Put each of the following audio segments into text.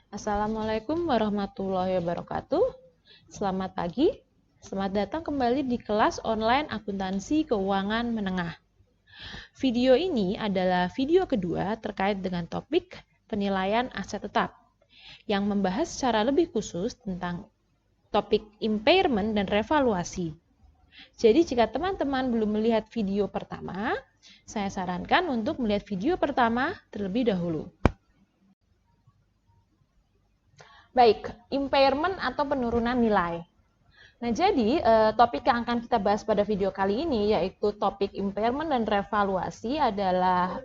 Assalamualaikum warahmatullahi wabarakatuh. Selamat pagi. Selamat datang kembali di kelas online akuntansi keuangan menengah. Video ini adalah video kedua terkait dengan topik penilaian aset tetap yang membahas secara lebih khusus tentang topik impairment dan revaluasi. Jadi jika teman-teman belum melihat video pertama, saya sarankan untuk melihat video pertama terlebih dahulu. Baik, impairment atau penurunan nilai. Nah, jadi topik yang akan kita bahas pada video kali ini yaitu topik impairment dan revaluasi adalah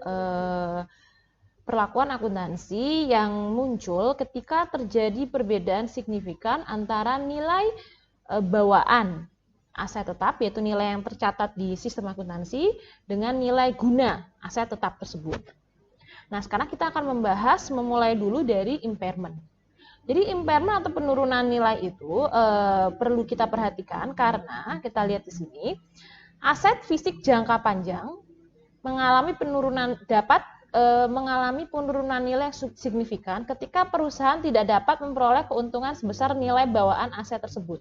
perlakuan akuntansi yang muncul ketika terjadi perbedaan signifikan antara nilai bawaan aset tetap, yaitu nilai yang tercatat di sistem akuntansi, dengan nilai guna aset tetap tersebut. Nah, sekarang kita akan membahas memulai dulu dari impairment. Jadi impairment atau penurunan nilai itu perlu kita perhatikan karena kita lihat di sini aset fisik jangka panjang mengalami penurunan mengalami penurunan nilai signifikan ketika perusahaan tidak dapat memperoleh keuntungan sebesar nilai bawaan aset tersebut.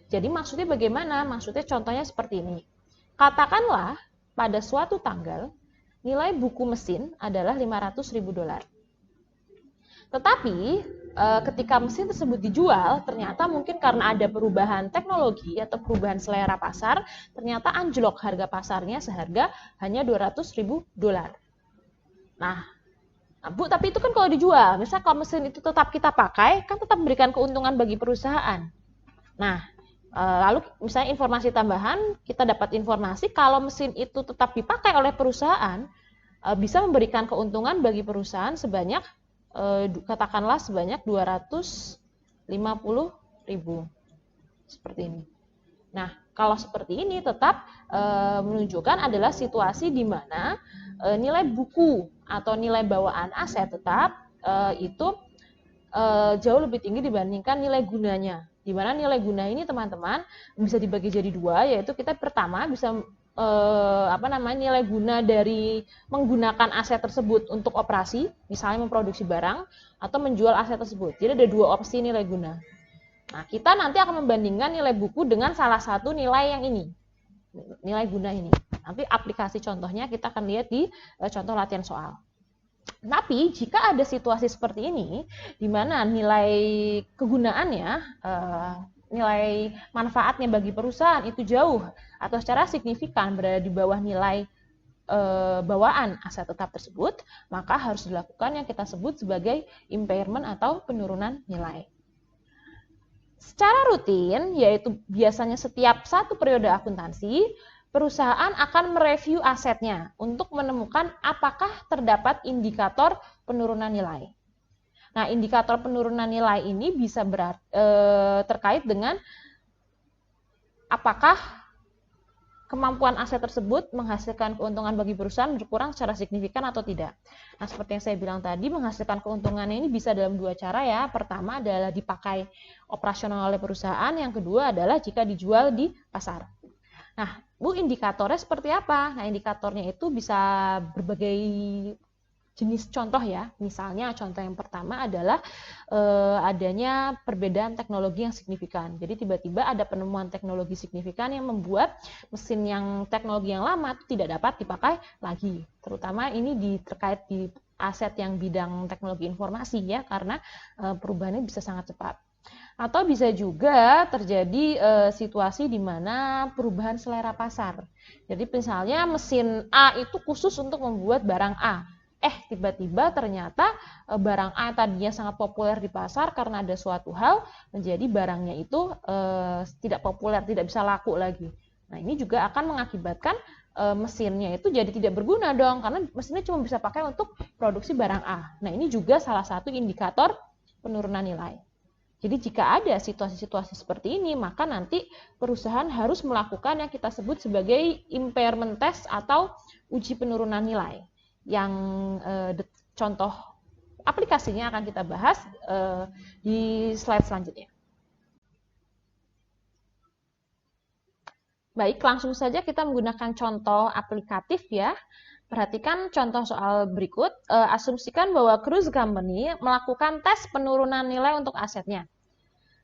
Jadi maksudnya bagaimana? Maksudnya contohnya seperti ini. Katakanlah pada suatu tanggal nilai buku mesin adalah $500.000. Tetapi ketika mesin tersebut dijual, ternyata mungkin karena ada perubahan teknologi atau perubahan selera pasar, ternyata anjlok harga pasarnya seharga hanya $200.000. Nah, Bu, tapi itu kan kalau dijual, misalnya kalau mesin itu tetap kita pakai, kan tetap memberikan keuntungan bagi perusahaan. Nah, lalu misalnya informasi tambahan, kita dapat informasi kalau mesin itu tetap dipakai oleh perusahaan, bisa memberikan keuntungan bagi perusahaan sebanyak katakanlah sebanyak 250.000 seperti ini. Nah, kalau seperti ini tetap menunjukkan adalah situasi di mana nilai buku atau nilai bawaan aset tetap itu jauh lebih tinggi dibandingkan nilai gunanya. Di mana nilai guna ini teman-teman bisa dibagi jadi dua, yaitu kita pertama bisa nilai guna dari menggunakan aset tersebut untuk operasi, misalnya memproduksi barang atau menjual aset tersebut. Jadi ada dua opsi nilai guna. Nah, kita nanti akan membandingkan nilai buku dengan salah satu nilai yang ini, nilai guna ini. Nanti aplikasi contohnya kita akan lihat di contoh latihan soal. Tapi jika ada situasi seperti ini, di mana nilai kegunaannya nilai manfaatnya bagi perusahaan itu jauh atau secara signifikan berada di bawah nilai bawaan aset tetap tersebut, maka harus dilakukan yang kita sebut sebagai impairment atau penurunan nilai. Secara rutin, yaitu biasanya setiap satu periode akuntansi, perusahaan akan mereview asetnya untuk menemukan apakah terdapat indikator penurunan nilai. Nah, indikator penurunan nilai ini bisa terkait dengan apakah kemampuan aset tersebut menghasilkan keuntungan bagi perusahaan berkurang secara signifikan atau tidak. Nah, seperti yang saya bilang tadi, menghasilkan keuntungannya ini bisa dalam dua cara ya. Pertama adalah dipakai operasional oleh perusahaan, yang kedua adalah jika dijual di pasar. Nah, Bu, indikatornya seperti apa? Nah, indikatornya itu bisa berbagai jenis contoh ya. Misalnya contoh yang pertama adalah adanya perbedaan teknologi yang signifikan. Jadi tiba-tiba ada penemuan teknologi signifikan yang membuat mesin yang teknologi yang lama tidak dapat dipakai lagi. Terutama ini terkait di aset yang bidang teknologi informasi ya, karena perubahannya bisa sangat cepat. Atau bisa juga terjadi situasi di mana perubahan selera pasar. Jadi misalnya mesin A itu khusus untuk membuat barang A. Tiba-tiba ternyata barang A tadinya sangat populer di pasar, karena ada suatu hal menjadi barangnya itu tidak populer, tidak bisa laku lagi. Nah, ini juga akan mengakibatkan mesinnya itu jadi tidak berguna dong, karena mesinnya cuma bisa pakai untuk produksi barang A. Nah, ini juga salah satu indikator penurunan nilai. Jadi jika ada situasi-situasi seperti ini, maka nanti perusahaan harus melakukan yang kita sebut sebagai impairment test atau uji penurunan nilai. Yang contoh aplikasinya akan kita bahas di slide selanjutnya. Baik, langsung saja kita menggunakan contoh aplikatif ya. Perhatikan contoh soal berikut. Asumsikan bahwa cruise company melakukan tes penurunan nilai untuk asetnya.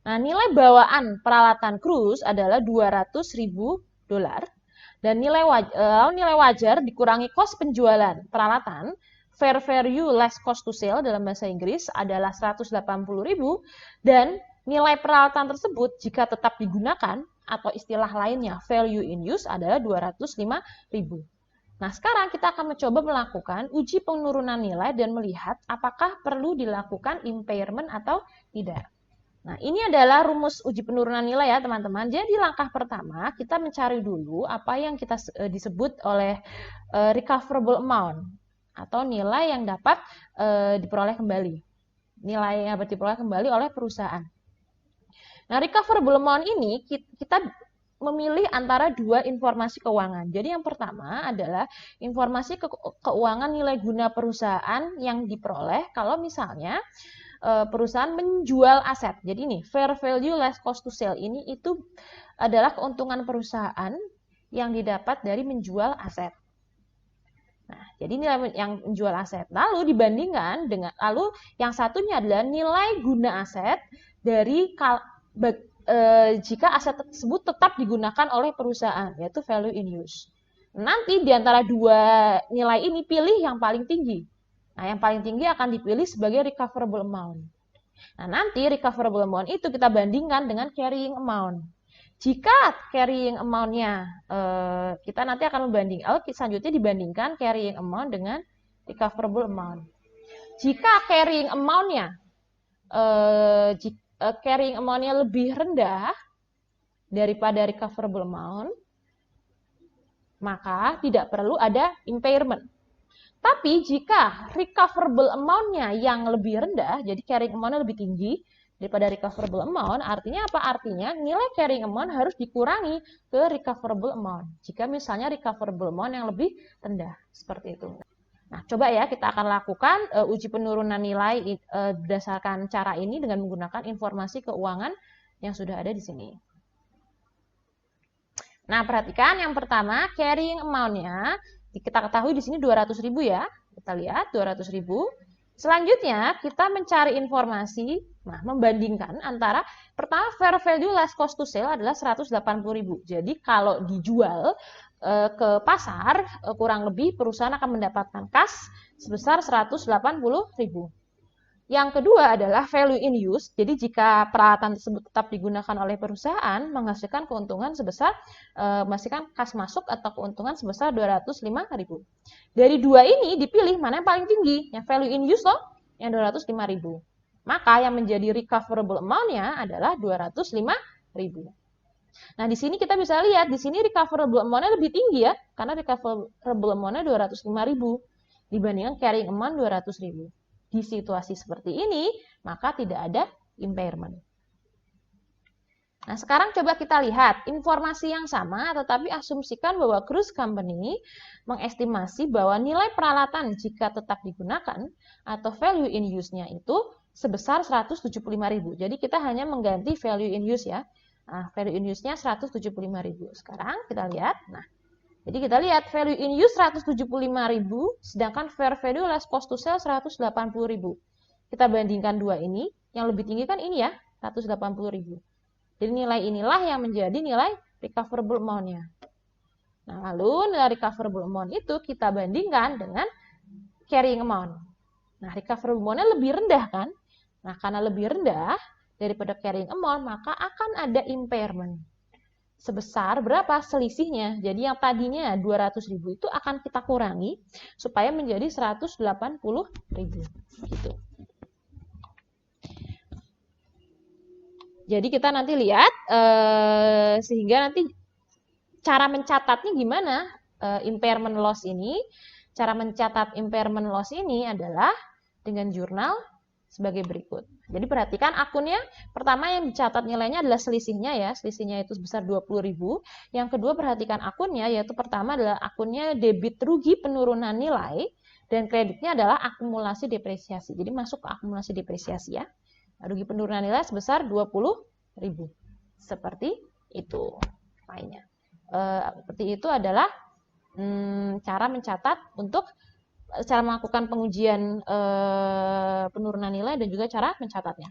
Nah, nilai bawaan peralatan cruise adalah $200.000 dan nilai wajar dikurangi kos penjualan peralatan, fair value less cost to sell dalam bahasa Inggris adalah $180.000 dan nilai peralatan tersebut jika tetap digunakan atau istilah lainnya value in use adalah $205.000. Nah, sekarang kita akan mencoba melakukan uji penurunan nilai dan melihat apakah perlu dilakukan impairment atau tidak. Nah, ini adalah rumus uji penurunan nilai ya, teman-teman. Jadi, langkah pertama, kita mencari dulu apa yang kita disebut oleh recoverable amount atau nilai yang dapat diperoleh kembali. Nilai yang dapat diperoleh kembali oleh perusahaan. Nah, recoverable amount ini kita memilih antara dua informasi keuangan. Jadi yang pertama adalah informasi keuangan nilai guna perusahaan yang diperoleh kalau misalnya perusahaan menjual aset. Jadi ini fair value less cost to sell ini itu adalah keuntungan perusahaan yang didapat dari menjual aset. Nah, jadi nilai yang menjual aset. Lalu dibandingkan dengan yang satunya adalah nilai guna aset dari jika aset tersebut tetap digunakan oleh perusahaan, yaitu value in use. Nanti di antara dua nilai ini pilih yang paling tinggi. Nah, yang paling tinggi akan dipilih sebagai recoverable amount. Nah, nanti recoverable amount itu kita bandingkan dengan carrying amount. Jika carrying amount-nya, kita nanti akan selanjutnya dibandingkan carrying amount dengan recoverable amount. Jika carrying amount-nya carrying amount-nya lebih rendah daripada recoverable amount, maka tidak perlu ada impairment. Tapi jika recoverable amount-nya yang lebih rendah, jadi carrying amount-nya lebih tinggi daripada recoverable amount, artinya apa? Artinya nilai carrying amount harus dikurangi ke recoverable amount. Jika misalnya recoverable amount yang lebih rendah, seperti itu. Nah, coba ya kita akan lakukan uji penurunan nilai berdasarkan cara ini dengan menggunakan informasi keuangan yang sudah ada di sini. Nah, perhatikan yang pertama carrying amount-nya kita ketahui di sini 200.000 ya. Kita lihat 200.000. Selanjutnya kita mencari informasi, membandingkan antara pertama fair value less cost to sell adalah 180.000. Jadi kalau dijual ke pasar, kurang lebih perusahaan akan mendapatkan kas sebesar 180.000. Yang kedua adalah value in use. Jadi jika peralatan tersebut tetap digunakan oleh perusahaan, menghasilkan keuntungan sebesar menghasilkan kas masuk atau keuntungan sebesar 205.000. Dari dua ini dipilih mana yang paling tinggi, yang value in use loh, yang 205.000. Maka yang menjadi recoverable amount-nya adalah 205.000. Nah, di sini kita bisa lihat, di sini recoverable amount-nya lebih tinggi ya, karena recoverable amount-nya 205.000 dibandingkan carrying amount 200.000. Di situasi seperti ini, maka tidak ada impairment. Nah, sekarang coba kita lihat informasi yang sama, tetapi asumsikan bahwa cruise company mengestimasi bahwa nilai peralatan jika tetap digunakan atau value in use-nya itu sebesar 175.000. Jadi kita hanya mengganti value in use ya. Nah, value in use-nya 175.000. Sekarang kita lihat. Nah, jadi kita lihat value in use 175.000, sedangkan fair value less cost to sell 180.000. Kita bandingkan dua ini, yang lebih tinggi kan ini ya, 180.000. Jadi nilai inilah yang menjadi nilai recoverable amount-nya. Nah, lalu nilai recoverable amount itu kita bandingkan dengan carrying amount. Nah, recoverable amount-nya lebih rendah kan? Nah, karena lebih rendah daripada carrying amount, maka akan ada impairment. Sebesar berapa selisihnya? Jadi yang tadinya 200.000 itu akan kita kurangi supaya menjadi 180.000. Gitu. Jadi kita nanti lihat sehingga nanti cara mencatatnya gimana impairment loss ini. Cara mencatat impairment loss ini adalah dengan jurnal sebagai berikut. Jadi perhatikan akunnya, pertama yang dicatat nilainya adalah selisihnya ya, selisihnya itu sebesar 20.000. Yang kedua perhatikan akunnya, yaitu pertama adalah akunnya debit rugi penurunan nilai, dan kreditnya adalah akumulasi depresiasi. Jadi masuk ke akumulasi depresiasi ya. Rugi penurunan nilai sebesar 20.000. Seperti itu. Lainnya. Seperti itu adalah cara mencatat untuk cara melakukan pengujian penurunan nilai dan juga cara mencatatnya.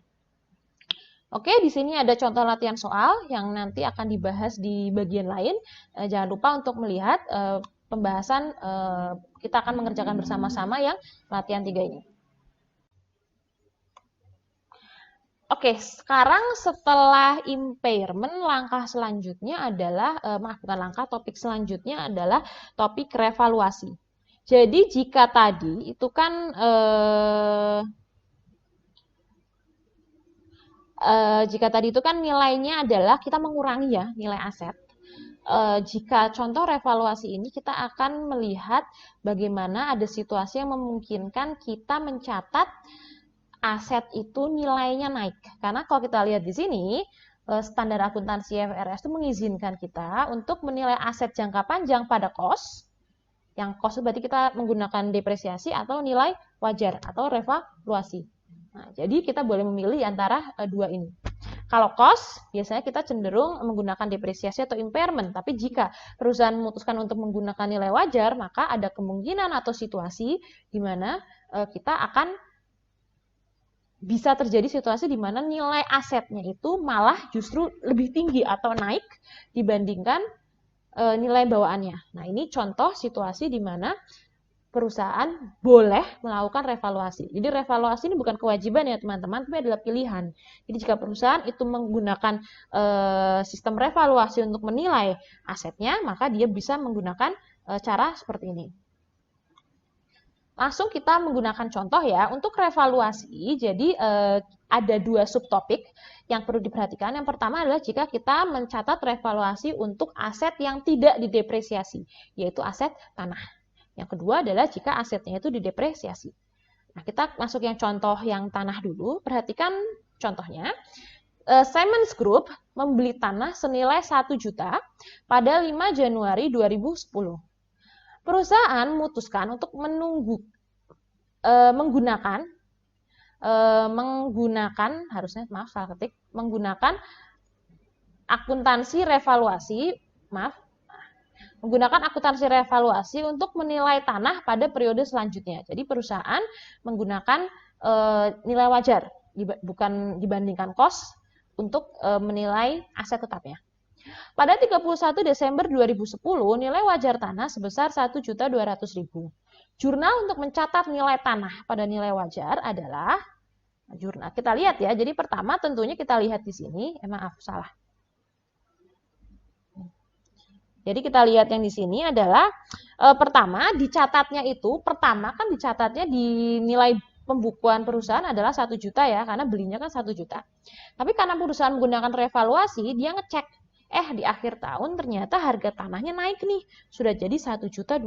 Oke, di sini ada contoh latihan soal yang nanti akan dibahas di bagian lain. Jangan lupa untuk melihat pembahasan kita akan mengerjakan bersama-sama yang latihan 3 ini. Oke, sekarang setelah impairment, langkah selanjutnya adalah, bukan langkah, topik selanjutnya adalah topik revaluasi. Jadi jika tadi itu kan nilainya adalah kita mengurangi ya nilai aset. Jika contoh revaluasi ini kita akan melihat bagaimana ada situasi yang memungkinkan kita mencatat aset itu nilainya naik. Karena kalau kita lihat di sini, standar akuntansi IFRS itu mengizinkan kita untuk menilai aset jangka panjang pada cost. Yang cost berarti kita menggunakan depresiasi atau nilai wajar atau revaluasi. Nah, jadi kita boleh memilih antara dua ini. Kalau cost, biasanya kita cenderung menggunakan depresiasi atau impairment. Tapi jika perusahaan memutuskan untuk menggunakan nilai wajar, maka ada kemungkinan atau situasi di mana kita akan bisa terjadi situasi di mana nilai asetnya itu malah justru lebih tinggi atau naik dibandingkan nilai bawaannya. Nah, ini contoh situasi di mana perusahaan boleh melakukan revaluasi. Jadi revaluasi ini bukan kewajiban ya teman-teman, tapi adalah pilihan. Jadi jika perusahaan itu menggunakan sistem revaluasi untuk menilai asetnya, maka dia bisa menggunakan cara seperti ini. Langsung kita menggunakan contoh ya, untuk revaluasi, jadi ada dua subtopik yang perlu diperhatikan. Yang pertama adalah jika kita mencatat revaluasi untuk aset yang tidak didepresiasi, yaitu aset tanah. Yang kedua adalah jika asetnya itu didepresiasi. Nah, kita masuk yang contoh yang tanah dulu. Perhatikan contohnya. Siemens Group membeli tanah senilai 1 juta pada 5 Januari 2010. Perusahaan memutuskan untuk menggunakan akuntansi revaluasi, menggunakan akuntansi revaluasi untuk menilai tanah pada periode selanjutnya. Jadi perusahaan menggunakan nilai wajar, bukan dibandingkan cost untuk menilai aset tetapnya. Pada 31 Desember 2010, nilai wajar tanah sebesar 1.200.000. Jurnal untuk mencatat nilai tanah pada nilai wajar adalah jurnal. Kita lihat ya. Jadi pertama tentunya kita lihat di sini. Maaf, salah. Jadi kita lihat yang di sini adalah pertama dicatatnya itu, pertama kan dicatatnya di nilai pembukuan perusahaan adalah 1 juta ya, karena belinya kan 1 juta. Tapi karena perusahaan menggunakan revaluasi, dia ngecek, di akhir tahun ternyata harga tanahnya naik nih, sudah jadi 1.200.000.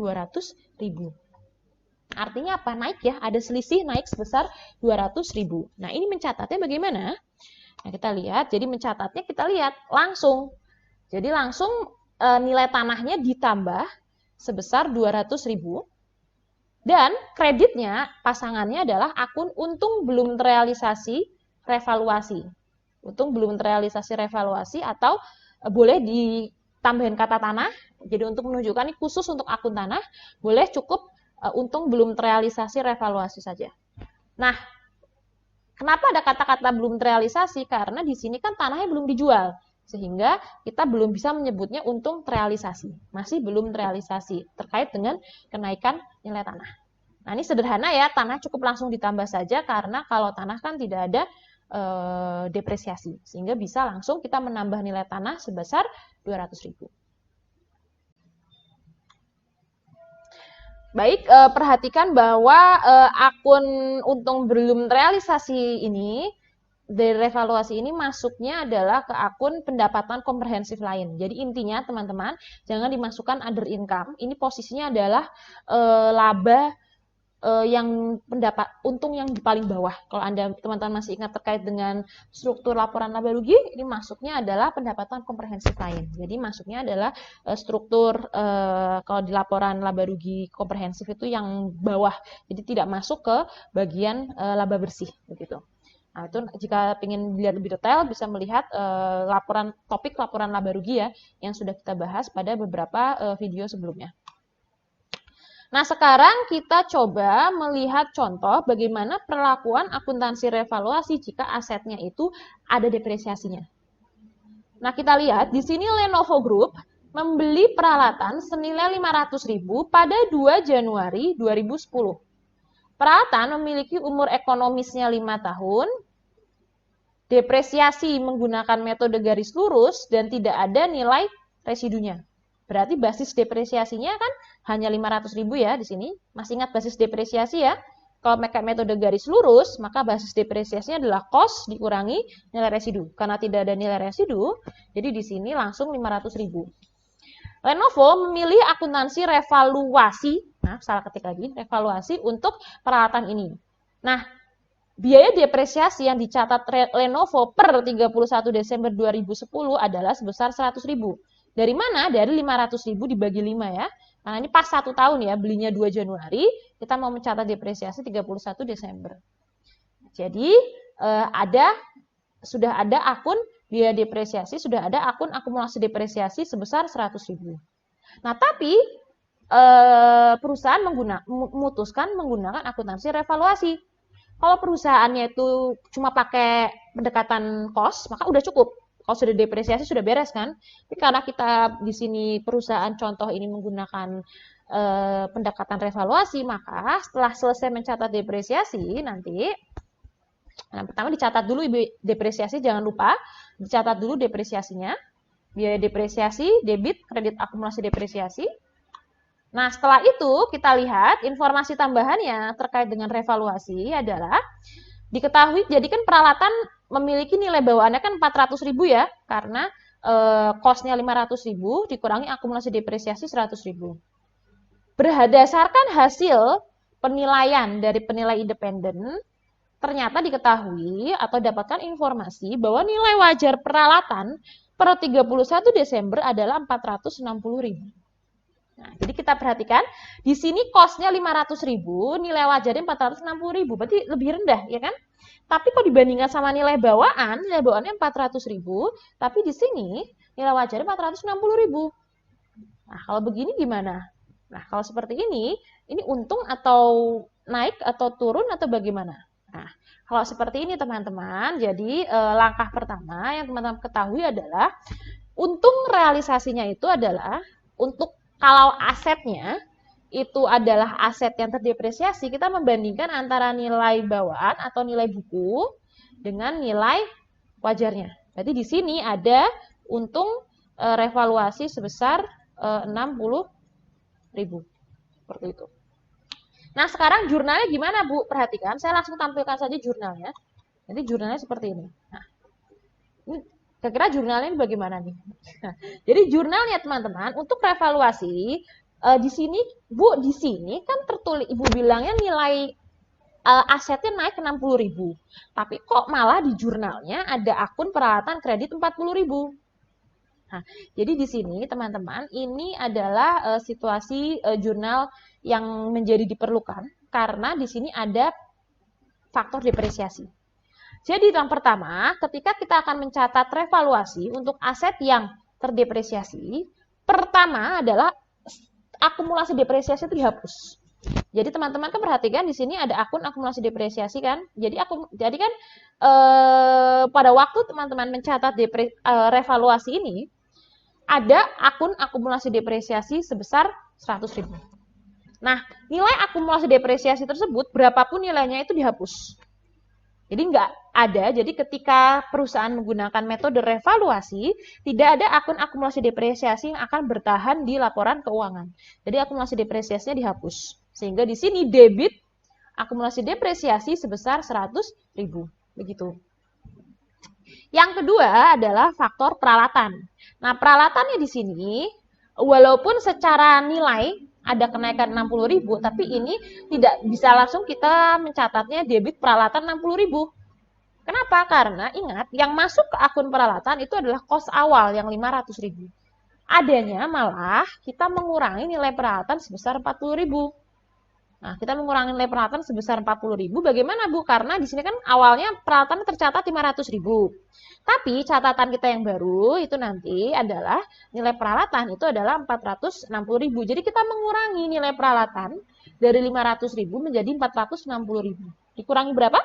Artinya apa? Naik ya, ada selisih naik sebesar 200.000. Nah, ini mencatatnya bagaimana? Nah, kita lihat, jadi mencatatnya kita lihat langsung. Jadi langsung nilai tanahnya ditambah sebesar 200.000 dan kreditnya pasangannya adalah akun untung belum terrealisasi revaluasi. Untung belum terrealisasi revaluasi atau boleh ditambahin kata tanah. Jadi untuk menunjukkan ini khusus untuk akun tanah, boleh cukup untung belum terrealisasi revaluasi saja. Nah, kenapa ada kata-kata belum terrealisasi? Karena di sini kan tanahnya belum dijual. Sehingga kita belum bisa menyebutnya untung terrealisasi. Masih belum terrealisasi terkait dengan kenaikan nilai tanah. Nah, ini sederhana ya, tanah cukup langsung ditambah saja karena kalau tanah kan tidak ada depresiasi. Sehingga bisa langsung kita menambah nilai tanah sebesar 200.000. Baik, perhatikan bahwa akun untung belum terrealisasi ini, dari revaluasi ini masuknya adalah ke akun pendapatan komprehensif lain. Jadi intinya teman-teman, jangan dimasukkan other income. Ini posisinya adalah laba yang untung yang di paling bawah. Kalau Anda teman-teman masih ingat terkait dengan struktur laporan laba rugi, ini masuknya adalah pendapatan komprehensif lain. Jadi masuknya adalah struktur kalau di laporan laba rugi komprehensif itu yang bawah. Jadi tidak masuk ke bagian laba bersih begitu. Nah, itu jika ingin lihat lebih detail bisa melihat topik laporan laba rugi ya yang sudah kita bahas pada beberapa video sebelumnya. Nah, sekarang kita coba melihat contoh bagaimana perlakuan akuntansi revaluasi jika asetnya itu ada depresiasinya. Nah, kita lihat di sini Lenovo Group membeli peralatan senilai 500.000 pada 2 Januari 2010. Peralatan memiliki umur ekonomisnya 5 tahun, depresiasi menggunakan metode garis lurus, dan tidak ada nilai residunya. Berarti basis depresiasinya kan hanya 500.000 ya di sini. Masih ingat basis depresiasi ya? Kalau pakai metode garis lurus, maka basis depresiasinya adalah cost dikurangi nilai residu. Karena tidak ada nilai residu, jadi di sini langsung 500.000. Lenovo memilih akuntansi revaluasi, salah ketik lagi, revaluasi untuk peralatan ini. Nah, biaya depresiasi yang dicatat Lenovo per 31 Desember 2010 adalah sebesar 100.000. Dari mana? Dari 500.000 dibagi 5 ya. Karena ini pas 1 tahun ya, belinya 2 Januari, kita mau mencatat depresiasi 31 Desember. Jadi, sudah ada akun biaya depresiasi, sudah ada akun akumulasi depresiasi sebesar 100.000. Nah, tapi perusahaan memutuskan menggunakan akuntansi revaluasi. Kalau perusahaannya itu cuma pakai pendekatan cost, maka udah cukup. Kalau sudah depresiasi sudah beres kan. Tapi karena kita di sini perusahaan contoh ini menggunakan pendekatan revaluasi, maka setelah selesai mencatat depresiasi nanti, nah, pertama dicatat dulu depresiasi, jangan lupa dicatat dulu depresiasinya. Biaya depresiasi, debit, kredit akumulasi depresiasi. Nah, setelah itu kita lihat informasi tambahannya terkait dengan revaluasi adalah diketahui, jadi kan peralatan memiliki nilai bawaannya kan 400.000 ya, karena cost-nya 500.000 dikurangi akumulasi depresiasi 100.000. Berdasarkan hasil penilaian dari penilai independen, ternyata diketahui atau dapatkan informasi bahwa nilai wajar peralatan per 31 Desember adalah 460.000. Nah, jadi kita perhatikan, di sini cost-nya 500.000, nilai wajarnya 460.000, berarti lebih rendah, ya kan? Tapi kalau dibandingkan sama nilai bawaannya 400.000, tapi di sini nilai wajarnya 460.000. Nah, kalau begini gimana? Nah, kalau seperti ini untung atau naik atau turun atau bagaimana? Nah, kalau seperti ini teman-teman, jadi langkah pertama yang teman-teman ketahui adalah untung realisasinya itu adalah untuk kalau asetnya itu adalah aset yang terdepresiasi, kita membandingkan antara nilai bawaan atau nilai buku dengan nilai wajarnya. Berarti di sini ada untung revaluasi sebesar 60.000. Seperti itu. Nah, sekarang jurnalnya gimana, Bu? Perhatikan, saya langsung tampilkan saja jurnalnya. Nanti jurnalnya seperti ini. Nah, ini kira-kira jurnalnya ini bagaimana nih? Nah, jadi jurnalnya teman-teman untuk revaluasi di sini, Bu, di sini kan tertulis, Ibu bilangnya nilai asetnya naik ke 60.000. Tapi kok malah di jurnalnya ada akun peralatan kredit 40.000. Nah, jadi di sini teman-teman, ini adalah situasi jurnal yang menjadi diperlukan karena di sini ada faktor depresiasi. Jadi yang pertama, ketika kita akan mencatat revaluasi untuk aset yang terdepresiasi, pertama adalah akumulasi depresiasi itu dihapus. Jadi teman-teman kan perhatikan di sini ada akun akumulasi depresiasi kan. Jadi kan pada waktu teman-teman mencatat revaluasi ini ada akun akumulasi depresiasi sebesar 100.000. Nah, nilai akumulasi depresiasi tersebut berapapun nilainya itu dihapus. Jadi nggak ada, jadi ketika perusahaan menggunakan metode revaluasi, tidak ada akun akumulasi depresiasi yang akan bertahan di laporan keuangan. Jadi akumulasi depresiasinya dihapus. Sehingga di sini debit akumulasi depresiasi sebesar 100.000. Begitu. Yang kedua adalah faktor peralatan. Nah, peralatannya di sini, walaupun secara nilai ada kenaikan 60.000, tapi ini tidak bisa langsung kita mencatatnya debit peralatan 60.000. Kenapa? Karena ingat, yang masuk ke akun peralatan itu adalah kos awal yang 500.000. Adanya malah kita mengurangi nilai peralatan sebesar 40.000. Nah, kita mengurangi nilai peralatan sebesar 40.000. Bagaimana, Bu? Karena di sini kan awalnya peralatan tercatat 500.000. Tapi catatan kita yang baru itu nanti adalah nilai peralatan itu adalah 460.000. Jadi kita mengurangi nilai peralatan dari 500.000 menjadi 460.000. Dikurangi berapa?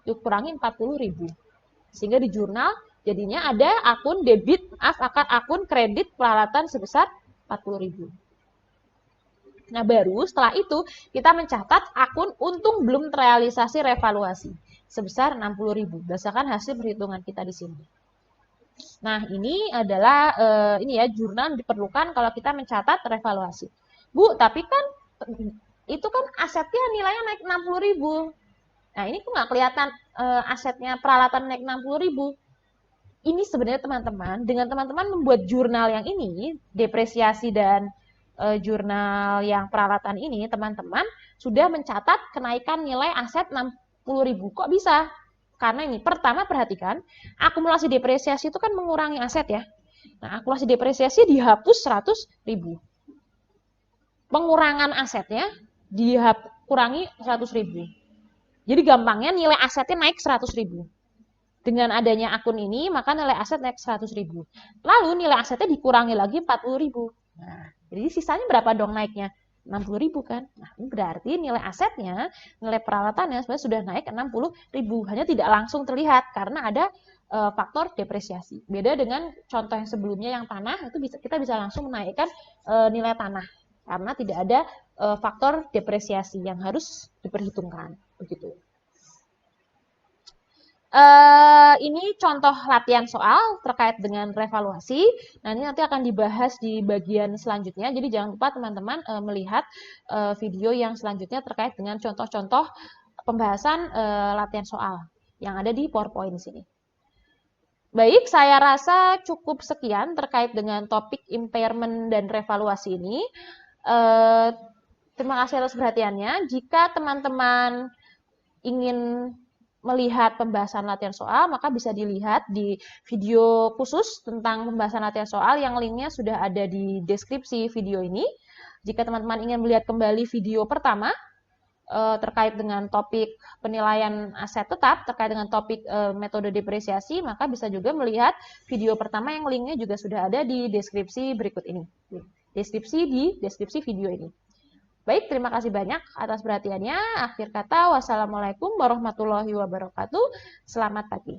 Dikurangi 40.000. Sehingga di jurnal jadinya ada akun debit, akun kredit peralatan sebesar 40.000. Nah, baru setelah itu kita mencatat akun untung belum terrealisasi revaluasi sebesar 60.000 berdasarkan hasil perhitungan kita di sini. Nah, ini adalah jurnal diperlukan kalau kita mencatat revaluasi. Bu, tapi kan itu kan asetnya nilainya naik 60.000. Nah, ini kok nggak kelihatan asetnya peralatan naik 60.000. Ini sebenarnya teman-teman, dengan teman-teman membuat jurnal yang ini, depresiasi dan jurnal yang peralatan ini, teman-teman sudah mencatat kenaikan nilai aset 60.000. Kok bisa? Karena ini, pertama perhatikan, akumulasi depresiasi itu kan mengurangi aset ya. Nah, akumulasi depresiasi dihapus 100.000. Pengurangan asetnya dikurangi 100.000. Jadi gampangnya nilai asetnya naik 100.000. Dengan adanya akun ini, maka nilai aset naik 100.000. Lalu nilai asetnya dikurangi lagi 40.000. Nah, jadi sisanya berapa dong naiknya? 60.000 kan? Nah, ini berarti nilai asetnya, nilai peralatannya sebenarnya sudah naik 60.000. Hanya tidak langsung terlihat karena ada faktor depresiasi. Beda dengan contoh yang sebelumnya yang tanah, itu kita bisa langsung menaikkan nilai tanah. Karena tidak ada faktor depresiasi yang harus diperhitungkan. Begitu. Ini contoh latihan soal terkait dengan revaluasi. Nah, ini nanti akan dibahas di bagian selanjutnya. Jadi jangan lupa teman-teman melihat video yang selanjutnya terkait dengan contoh-contoh pembahasan latihan soal yang ada di PowerPoint sini. Baik, saya rasa cukup sekian terkait dengan topik impairment dan revaluasi ini. Terima kasih atas perhatiannya. Jika teman-teman ingin melihat pembahasan latihan soal, maka bisa dilihat di video khusus tentang pembahasan latihan soal yang linknya sudah ada di deskripsi video ini. Jika teman-teman ingin melihat kembali video pertama terkait dengan topik penilaian aset tetap, terkait dengan topik metode depresiasi, maka bisa juga melihat video pertama yang linknya juga sudah ada di deskripsi berikut ini. Deskripsi video ini. Baik, terima kasih banyak atas perhatiannya. Akhir kata, wassalamualaikum warahmatullahi wabarakatuh. Selamat pagi.